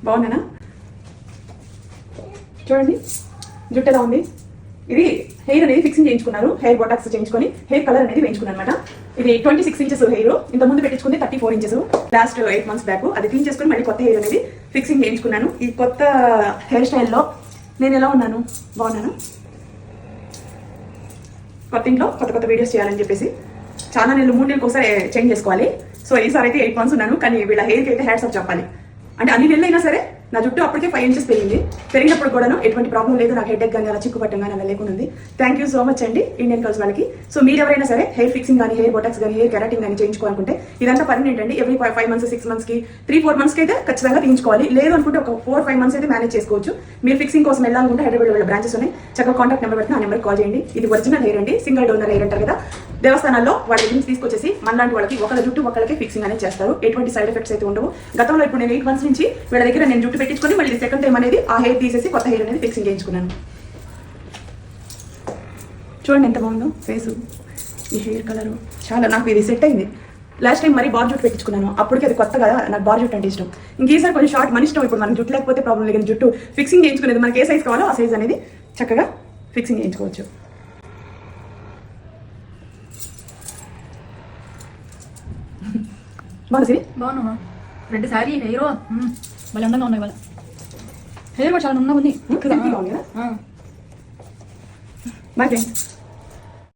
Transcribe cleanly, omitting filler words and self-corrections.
బాగున్నానా? చూడండి జుట్టు ఎలా ఉంది. ఇది హెయిర్ అనేది ఫిక్సింగ్ చేయించుకున్నారు, హెయిర్ బొటాక్స్ చేయించుకొని హెయిర్ కలర్ అనేది వేయించుకున్నాను అనమాట. ఇది 26 ఇంచెస్ హెయిర్, ఇంత ముందు పెట్టించుకుంది 34 ఇంచెస్ లాస్ట్ 8 months బ్యాక్. అది క్లీన్ చేసుకుని మళ్ళీ కొత్త హెయిర్ అనేది ఫిక్సింగ్ చేయించుకున్నాను. ఈ కొత్త హెయిర్ స్టైల్లో నేను ఎలా ఉన్నాను? బాగున్నాను. కొత్త ఇంట్లో కొత్త వీడియోస్ చేయాలని చెప్పేసి చాలా నేను 3 నెలలకు ఒకసారి చేంజ్ చేసుకోవాలి. సో ఈసారి అయితే 8 months ఉన్నాను, కానీ వీళ్ళ హెయిర్కి అయితే హ్యాట్స్ ఆఫ్ చెప్పాలి. అంటే అన్ని నెలలు అయినా సరే నా జుట్టు అప్పటికే 5 inches పెరిగింది. పెరిగినప్పుడు కూడా ఎటువంటి ప్రాబ్లం లేదు, నాకు హెడ్ ఎక్ కానీ అలా చిక్కు పట్టం కానీ అలా లేకుండా ఉంది. థ్యాంక్ యూ సో మచ్ అండి ఇండియన్ గర్ల్స్ వాళ్ళకి. సో మీరు ఎవరైనా సరే హెయిర్ ఫిక్సింగ్ కానీ హెయిర్ బొటాక్స్ కానీ హెయిర్ కెరాటిన్ కానీ చేయించుకోవాలనుకుంటే ఇదంతా పర్మనెంట్ అండి. ఎవ్రీ 5 months 6 months కి 3-4 months కి అయితే ఖచ్చితంగా తీయించుకోవాలి. లేదు అనుకుంటే ఒక 4-5 months అయితే మేనేజ్ చేసుకోవచ్చు. మీరు ఫిక్సింగ్ కోసం వెళ్ళాలనుకుంటే హైదరాబాద్ వాళ్ళ బ్రాంచెస్ ఉన్నాయి, చక్కగా కాంటాక్ట్ నెంబర్ పెడితే ఆ నెంబర్కి కాల్ చేయండి. ఇది ఒరిజినల్ హెయిర్ అండి, సింగిల్ డోనర్ హెయిర్ అంటారు కదా. దేవస్థానాల్లో వాళ్ళ దగ్గర తీసుకొచ్చేసి మనలాంటి వాళ్ళకి ఒకళ్ళ జుట్టు ఒకళ్ళకి ఫిక్సింగ్ అనేది చేస్తారు. ఎటువంటి సైడ్ ఎఫెక్ట్స్ అయితే ఉండవు. గతంలో ఇప్పుడు నేను 8 months నుంచి వీళ్ళ దగ్గర నేను జుట్టు పెట్టించుకొని మళ్ళీ సెకండ్ టైం అనేది ఆ హెయిర్ తీసేసి కొత్త హెయిర్ అనేది ఫిక్సింగ్ చేయించుకున్నాను. చూడండి ఎంత బాగుందో ఫేసు, ఈ హెయిర్ కలరు చాలా నాకు ఇది సెట్ అయింది. లాస్ట్ టైం మరి బార్ జుట్టు పెట్టించుకున్నాను, అప్పటికి అది కొత్త కదా, నాకు బార్ జుట్టు అంటే ఇష్టం. ఇంకేసారి కొంచెం షార్ట్ మన ఇష్టం. ఇప్పుడు మనకి జుట్టు లేకపోతే ప్రాబ్లం లేదు, జుట్టు ఫిక్సింగ్ చేయించుకునేది మనకి ఏ సైజ్ కావాలో ఆ సైజ్ అనేది చక్కగా ఫిక్సింగ్ చేయించుకోవచ్చు. బాగుంది సిరి, బాగున్నా. రెడ్ శారీ హెయిర్ మళ్ళీ అందంగా ఉన్నాయి. వాళ్ళ హెయిర్ కూడా చాలా అందంగా ఉంది. బాగుంది కదా. Bye friends.